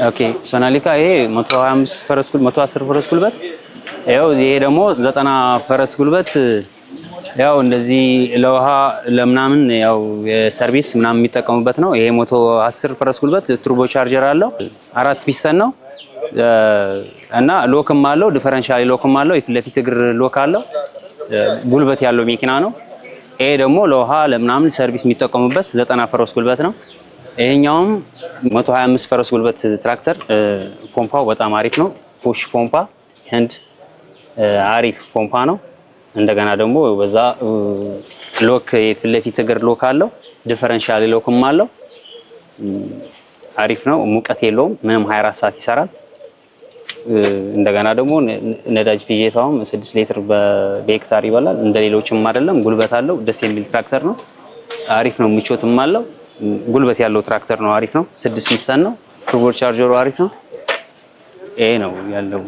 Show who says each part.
Speaker 1: ኦኬ ሶናሊካ ይሄ 125 ፈረስ ጉልበት 110 ፈረስ ጉልበት ያው ይሄ ደግሞ 90 ፈረስ ጉልበት ያው እንደዚህ ለውሃ ለምናምን ያው የሰርቪስ ምናምን የሚጠቀሙበት ነው። ይሄ 110 ፈረስ ጉልበት ቱርቦ ቻርጀር አለው። 4 ፒስተን ነው እና ሎክም አለው። ዲፈረንሻል ሎክም አለው። የፊት ለፊት እግር ሎክ አለው። ጉልበት ያለው መኪና ነው። ይሄ ደግሞ ለውሃ ለምናምን ሰርቪስ የሚጠቀሙበት 90 ፈረስ ጉልበት ነው። ይሄኛውም 125 ፈረስ ጉልበት ትራክተር ፖምፓው በጣም አሪፍ ነው። ፑሽ ፖምፓ ህንድ አሪፍ ፖምፓ ነው። እንደገና ደግሞ በዛ ሎክ የፊት ለፊት እግር ሎክ አለው። ዲፈረንሻል ሎክም አለው። አሪፍ ነው። ሙቀት የለውም። ምንም 24 ሰዓት ይሰራል። እንደገና ደግሞ ነዳጅ ፍጆታውም 6 ሊትር በሄክታር ይበላል። እንደሌሎችም አይደለም። ጉልበት አለው። ደስ የሚል ትራክተር ነው። አሪፍ ነው። ምቾትም አለው። ጉልበት ያለው ትራክተር ነው። አሪፍ ነው። 6 ፒስተን ነው። ቱርቦ ቻርጀሩ አሪፍ ነው። ይሄ ነው ያለው።